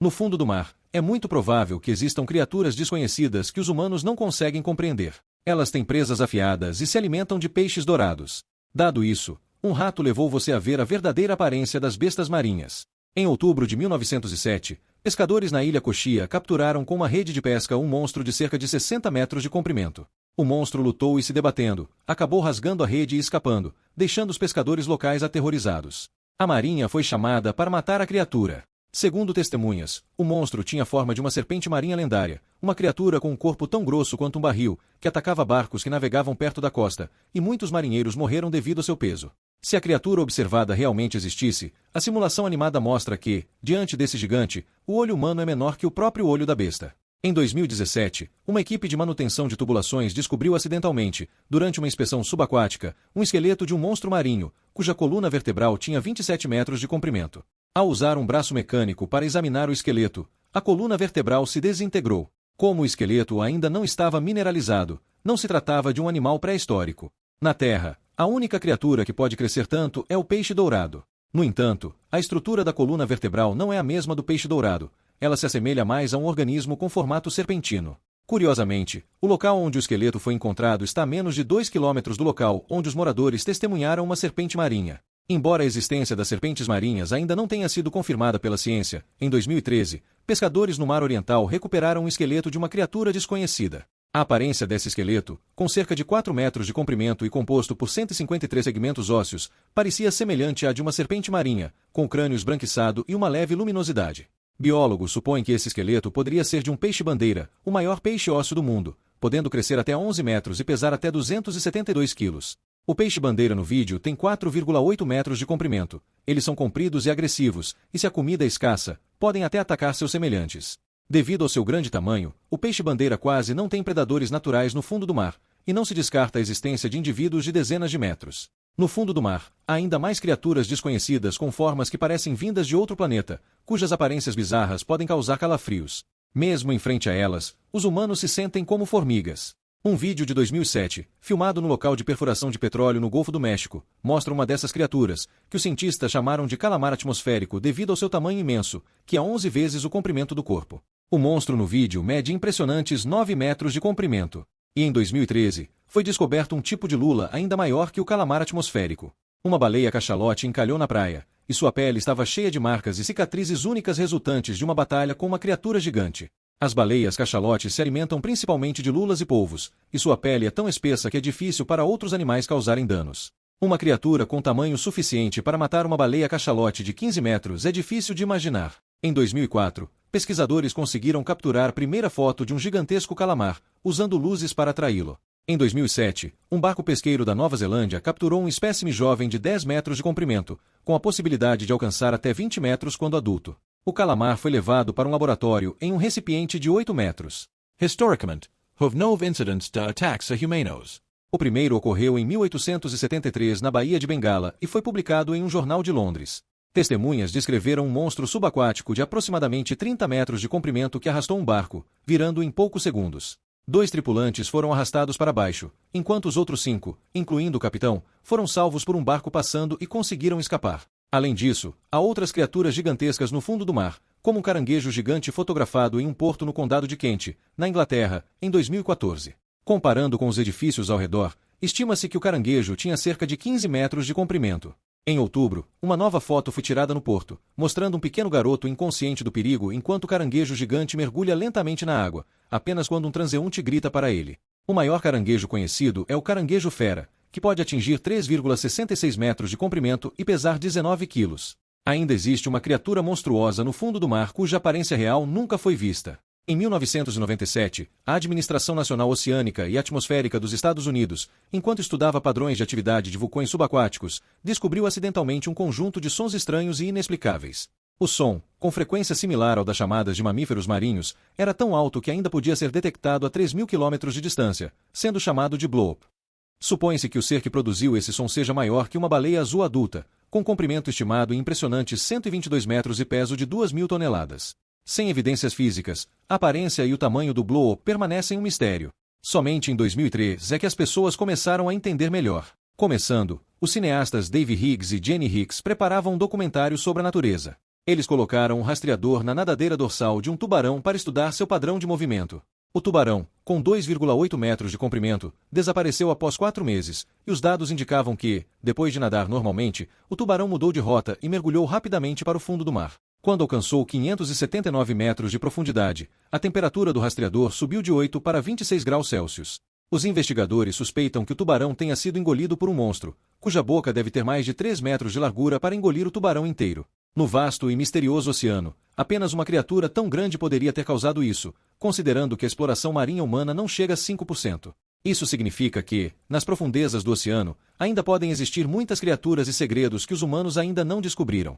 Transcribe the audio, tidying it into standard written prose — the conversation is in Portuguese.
No fundo do mar, é muito provável que existam criaturas desconhecidas que os humanos não conseguem compreender. Elas têm presas afiadas e se alimentam de peixes dourados. Dado isso, um rato levou você a ver a verdadeira aparência das bestas marinhas. Em outubro de 1907, pescadores na ilha Cochia capturaram com uma rede de pesca um monstro de cerca de 60 metros de comprimento. O monstro lutou e se debatendo, acabou rasgando a rede e escapando, deixando os pescadores locais aterrorizados. A marinha foi chamada para matar a criatura. Segundo testemunhas, o monstro tinha forma de uma serpente marinha lendária, uma criatura com um corpo tão grosso quanto um barril, que atacava barcos que navegavam perto da costa, e muitos marinheiros morreram devido ao seu peso. Se a criatura observada realmente existisse, a simulação animada mostra que, diante desse gigante, o olho humano é menor que o próprio olho da besta. Em 2017, uma equipe de manutenção de tubulações descobriu acidentalmente, durante uma inspeção subaquática, um esqueleto de um monstro marinho, cuja coluna vertebral tinha 27 metros de comprimento. Ao usar um braço mecânico para examinar o esqueleto, a coluna vertebral se desintegrou. Como o esqueleto ainda não estava mineralizado, não se tratava de um animal pré-histórico. Na Terra, a única criatura que pode crescer tanto é o peixe dourado. No entanto, a estrutura da coluna vertebral não é a mesma do peixe dourado. Ela se assemelha mais a um organismo com formato serpentino. Curiosamente, o local onde o esqueleto foi encontrado está a menos de 2 quilômetros do local onde os moradores testemunharam uma serpente marinha. Embora a existência das serpentes marinhas ainda não tenha sido confirmada pela ciência, em 2013, pescadores no Mar Oriental recuperaram um esqueleto de uma criatura desconhecida. A aparência desse esqueleto, com cerca de 4 metros de comprimento e composto por 153 segmentos ósseos, parecia semelhante à de uma serpente marinha, com o crânio esbranquiçado e uma leve luminosidade. Biólogos supõem que esse esqueleto poderia ser de um peixe-bandeira, o maior peixe-ósseo do mundo, podendo crescer até 11 metros e pesar até 272 quilos. O peixe-bandeira no vídeo tem 4,8 metros de comprimento. Eles são compridos e agressivos, e se a comida é escassa, podem até atacar seus semelhantes. Devido ao seu grande tamanho, o peixe-bandeira quase não tem predadores naturais no fundo do mar, e não se descarta a existência de indivíduos de dezenas de metros. No fundo do mar, há ainda mais criaturas desconhecidas com formas que parecem vindas de outro planeta, cujas aparências bizarras podem causar calafrios. Mesmo em frente a elas, os humanos se sentem como formigas. Um vídeo de 2007, filmado no local de perfuração de petróleo no Golfo do México, mostra uma dessas criaturas, que os cientistas chamaram de calamar atmosférico devido ao seu tamanho imenso, que é 11 vezes o comprimento do corpo. O monstro no vídeo mede impressionantes 9 metros de comprimento. E em 2013, foi descoberto um tipo de lula ainda maior que o calamar atmosférico. Uma baleia cachalote encalhou na praia, e sua pele estava cheia de marcas e cicatrizes únicas resultantes de uma batalha com uma criatura gigante. As baleias cachalotes se alimentam principalmente de lulas e polvos, e sua pele é tão espessa que é difícil para outros animais causarem danos. Uma criatura com tamanho suficiente para matar uma baleia cachalote de 15 metros é difícil de imaginar. Em 2004, pesquisadores conseguiram capturar a primeira foto de um gigantesco calamar, usando luzes para atraí-lo. Em 2007, um barco pesqueiro da Nova Zelândia capturou um espécime jovem de 10 metros de comprimento, com a possibilidade de alcançar até 20 metros quando adulto. O calamar foi levado para um laboratório em um recipiente de 8 metros. Historicamente, houve 9 incidents de ataques a humanos. O primeiro ocorreu em 1873 na Baía de Bengala e foi publicado em um jornal de Londres. Testemunhas descreveram um monstro subaquático de aproximadamente 30 metros de comprimento que arrastou um barco, virando em poucos segundos. 2 tripulantes foram arrastados para baixo, enquanto os outros 5, incluindo o capitão, foram salvos por um barco passando e conseguiram escapar. Além disso, há outras criaturas gigantescas no fundo do mar, como um caranguejo gigante fotografado em um porto no condado de Kent, na Inglaterra, em 2014. Comparando com os edifícios ao redor, estima-se que o caranguejo tinha cerca de 15 metros de comprimento. Em outubro, uma nova foto foi tirada no porto, mostrando um pequeno garoto inconsciente do perigo enquanto o caranguejo gigante mergulha lentamente na água, apenas quando um transeunte grita para ele. O maior caranguejo conhecido é o caranguejo fera, que pode atingir 3,66 metros de comprimento e pesar 19 quilos. Ainda existe uma criatura monstruosa no fundo do mar cuja aparência real nunca foi vista. Em 1997, a Administração Nacional Oceânica e Atmosférica dos Estados Unidos, enquanto estudava padrões de atividade de vulcões subaquáticos, descobriu acidentalmente um conjunto de sons estranhos e inexplicáveis. O som, com frequência similar ao das chamadas de mamíferos marinhos, era tão alto que ainda podia ser detectado a 3.000 km de distância, sendo chamado de bloop. Supõe-se que o ser que produziu esse som seja maior que uma baleia azul adulta, com comprimento estimado em impressionantes 122 metros e peso de 2.000 toneladas. Sem evidências físicas, a aparência e o tamanho do bloop permanecem um mistério. Somente em 2003 é que as pessoas começaram a entender melhor. Começando, os cineastas Dave Higgs e Jenny Hicks preparavam um documentário sobre a natureza. Eles colocaram um rastreador na nadadeira dorsal de um tubarão para estudar seu padrão de movimento. O tubarão, com 2,8 metros de comprimento, desapareceu após 4 meses, e os dados indicavam que, depois de nadar normalmente, o tubarão mudou de rota e mergulhou rapidamente para o fundo do mar. Quando alcançou 579 metros de profundidade, a temperatura do rastreador subiu de 8 para 26 graus Celsius. Os investigadores suspeitam que o tubarão tenha sido engolido por um monstro, cuja boca deve ter mais de 3 metros de largura para engolir o tubarão inteiro. No vasto e misterioso oceano, apenas uma criatura tão grande poderia ter causado isso, considerando que a exploração marinha humana não chega a 5%. Isso significa que, nas profundezas do oceano, ainda podem existir muitas criaturas e segredos que os humanos ainda não descobriram.